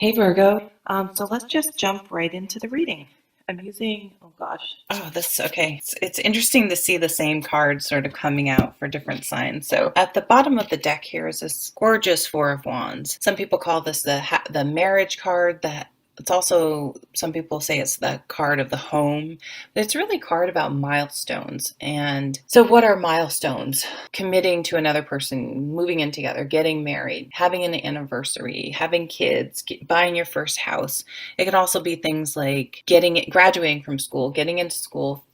Hey Virgo. So let's just jump right into the reading. I'm using, oh gosh. Oh, this, okay. It's interesting to see the same card sort of coming out for different signs. So at the bottom of the deck here is this gorgeous Four of Wands. Some people call this the marriage card. That it's also, some people say it's the card of the home, but it's really a card about milestones. And so what are milestones? Committing to another person, moving in together, getting married, having an anniversary, having kids, buying your first house. It can also be things like graduating from school, getting into school,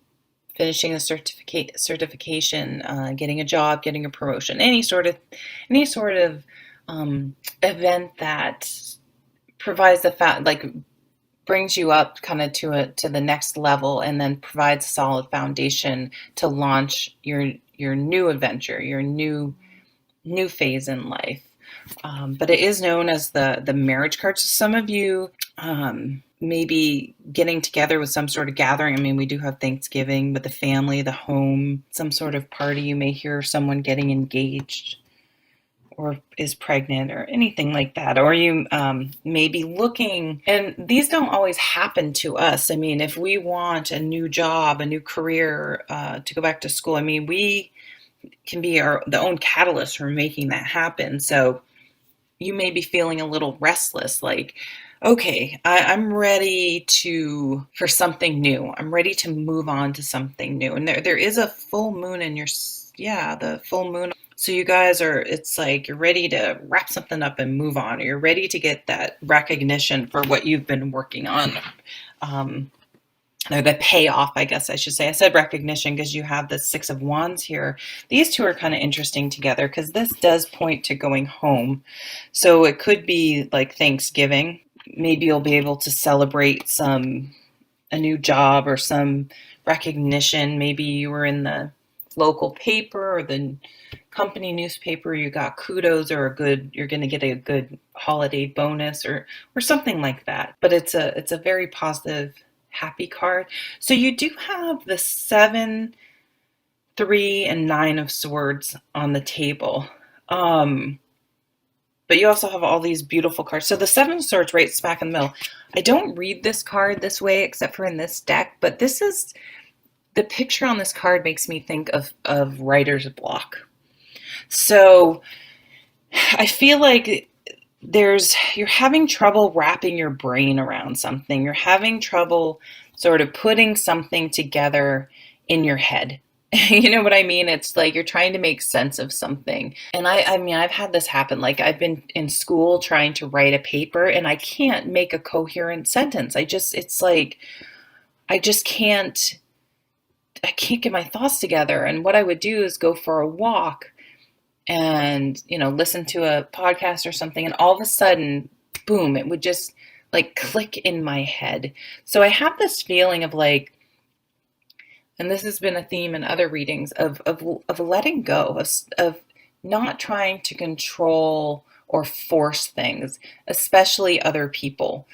finishing a certification, getting a job, getting a promotion, any sort of event that provides the fact, like, brings you up kind of to the next level, and then provides a solid foundation to launch your new adventure, your new phase in life. But it is known as the marriage card. So some of you maybe getting together with some sort of gathering. I mean, we do have Thanksgiving with the family, the home, some sort of party. You may hear someone getting engaged or is pregnant or anything like that. Or you may be looking, and these don't always happen to us. I mean, if we want a new job, a new career, to go back to school, I mean, we can be the own catalyst for making that happen. So you may be feeling a little restless, like, okay, I'm ready for something new. I'm ready to move on to something new. And there is a full moon in the full moon. So you guys it's like you're ready to wrap something up and move on, or you're ready to get that recognition for what you've been working on. Or the payoff, I guess I should say. I said recognition because you have the Six of Wands here. These two are kind of interesting together because this does point to going home. So it could be like Thanksgiving. Maybe you'll be able to celebrate a new job or some recognition. Maybe you were in the local paper or the company newspaper. You got kudos or you're going to get a good holiday bonus or something like that. But it's a very positive, happy card. So you do have the 7, 3, and 9 of Swords on the table. But you also have all these beautiful cards. So the 7 of Swords right smack in the middle. I don't read this card this way except for in this deck, but the picture on this card makes me think of writer's block. So I feel like you're having trouble wrapping your brain around something. You're having trouble sort of putting something together in your head. You know what I mean? It's like you're trying to make sense of something. And I mean, I've had this happen. Like, I've been in school trying to write a paper and I can't make a coherent sentence. It's like, I just I can't get my thoughts together. And what I would do is go for a walk and, listen to a podcast or something. And all of a sudden, boom, it would just like click in my head. So I have this feeling of like, and this has been a theme in other readings of letting go, of not trying to control or force things, especially other people.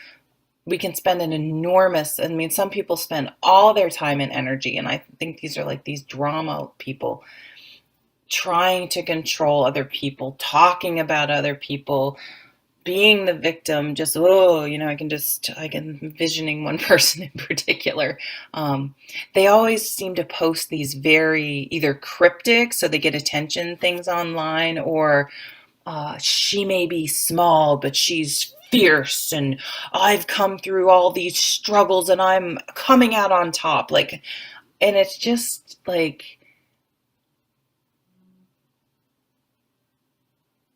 We can spend I mean, some people spend all their time and energy, and I think these are like these drama people, trying to control other people, talking about other people, being the victim. Just, I can envisioning one person in particular. They always seem to post these very either cryptic, so they get attention things online, or she may be small, but she's fierce, and I've come through all these struggles and I'm coming out on top. Like, and it's just like,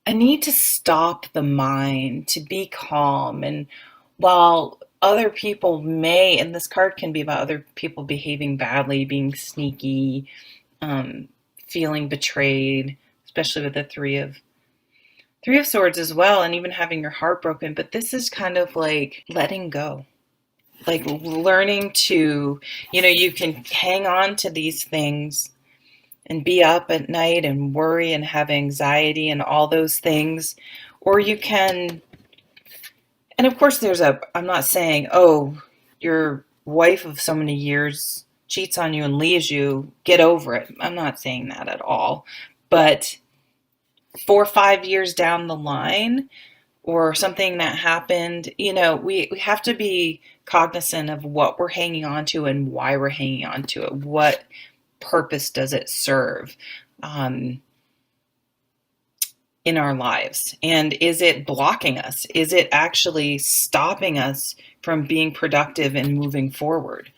I need to stop the mind to be calm. And while other people and this card can be about other people behaving badly, being sneaky, um, feeling betrayed, especially with the Three of Swords as well, and even having your heart broken. But this is kind of like letting go, like learning to, you can hang on to these things and be up at night and worry and have anxiety and all those things. Or you can, and of course, I'm not saying, oh, your wife of so many years cheats on you and leaves you, get over it. I'm not saying that at all. But 4 or 5 years down the line, or something that happened, we have to be cognizant of what we're hanging on to and why we're hanging on to it. What purpose does it serve um, in our lives? And is it blocking us? Is it actually stopping us from being productive and moving forward?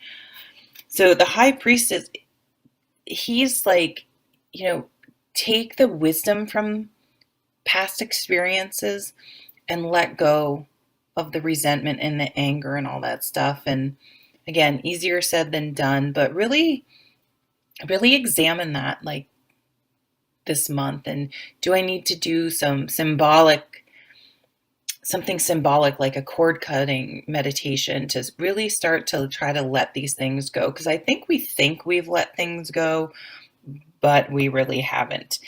So the high priest he's like, take the wisdom from past experiences and let go of the resentment and the anger and all that stuff. And again, easier said than done, but really, really examine that like this month. And do I need to do something symbolic like a cord cutting meditation to really start to try to let these things go? Because I think we've let things go, but we really haven't.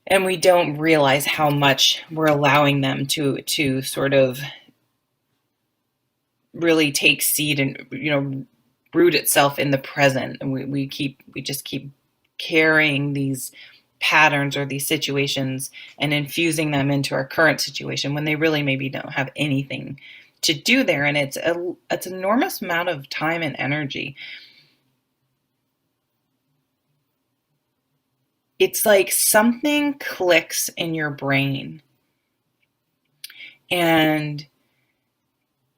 And we don't realize how much we're allowing them to sort of really take seed and root itself in the present. And we just keep carrying these patterns or these situations and infusing them into our current situation when they really maybe don't have anything to do there. And it's an enormous amount of time and energy. It's like something clicks in your brain, and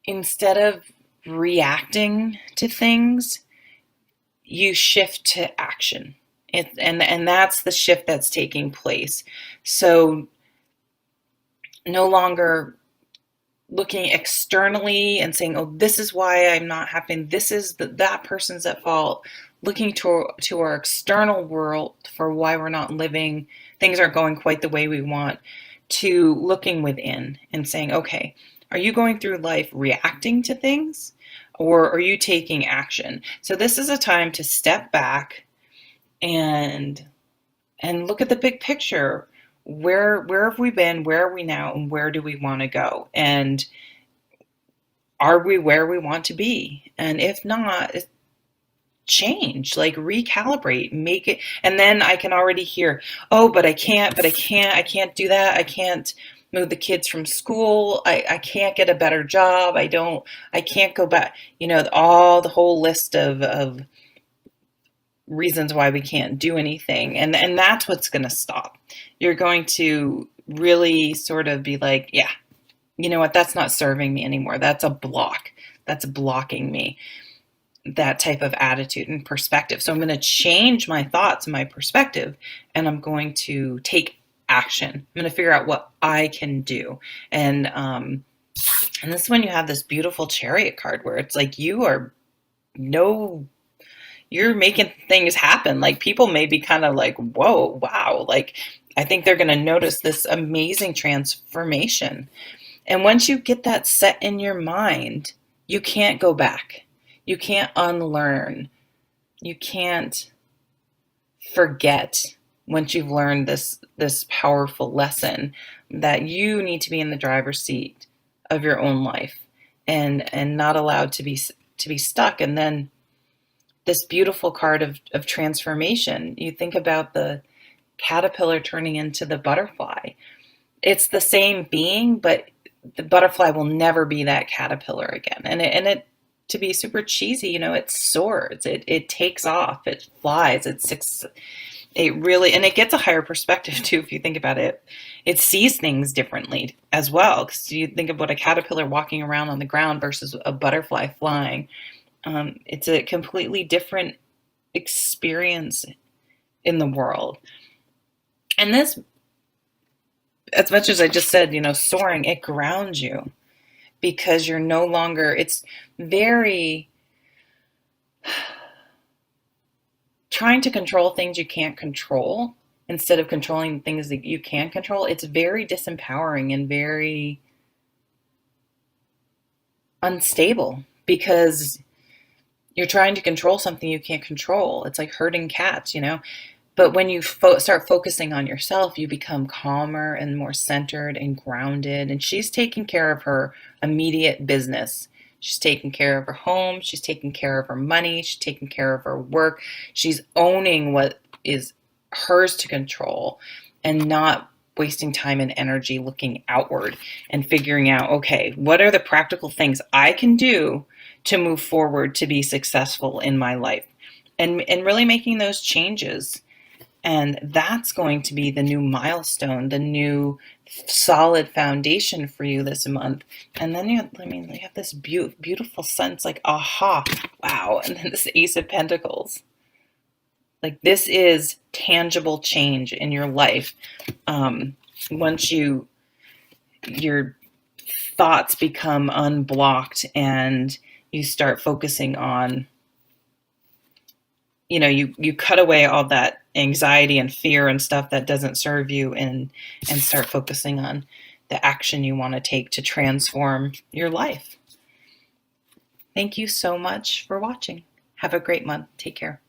instead of reacting to things, you shift to action. And that's the shift that's taking place. So no longer looking externally and saying, oh, this is why I'm not happy, this is that person's at fault. Looking to our external world for why we're not living, things aren't going quite the way we want, to looking within and saying, okay, are you going through life reacting to things, or are you taking action? So this is a time to step back and look at the big picture. Where have we been? Where are we now? And where do we want to go? And are we where we want to be? And if not, change, like recalibrate, make it. And then I can already hear, oh, but I can't do that. I can't move the kids from school. I can't get a better job. I can't go back, all the whole list of reasons why we can't do anything. And that's what's going to stop. You're going to really sort of be like, yeah, you know what, that's not serving me anymore. That's a block. That's blocking me. That type of attitude and perspective. So I'm going to change my thoughts and my perspective, and I'm going to take action. I'm going to figure out what I can do. And this is when you have this beautiful Chariot card where it's like you're making things happen. Like people may be kind of like, whoa, wow. Like I think they're going to notice this amazing transformation. And once you get that set in your mind, you can't go back. You can't unlearn. You can't forget once you've learned this powerful lesson that you need to be in the driver's seat of your own life and not allowed to be stuck. And then this beautiful card of transformation. You think about the caterpillar turning into the butterfly. It's the same being, but the butterfly will never be that caterpillar again. And it to be super cheesy, it soars, it takes off, it flies, it really, and it gets a higher perspective too. If you think about it, it sees things differently as well. Because you think of what a caterpillar walking around on the ground versus a butterfly flying. It's a completely different experience in the world. And this, as much as I just said, soaring, it grounds you because you're no longer, it's very trying to control things you can't control instead of controlling things that you can control. It's very disempowering and very unstable because you're trying to control something you can't control. It's like herding cats, But when you start focusing on yourself, you become calmer and more centered and grounded. And she's taking care of her immediate business. She's taking care of her home. She's taking care of her money. She's taking care of her work. She's owning what is hers to control and not wasting time and energy looking outward and figuring out, okay, what are the practical things I can do to move forward to be successful in my life, and really making those changes. And that's going to be the new milestone, the new solid foundation for you this month. And then you have this beautiful sense like, aha, wow. And then this Ace of Pentacles. Like, this is tangible change in your life. Once your thoughts become unblocked and you start focusing on, you cut away all that anxiety and fear and stuff that doesn't serve you, and start focusing on the action you want to take to transform your life. Thank you so much for watching. Have a great month. Take care.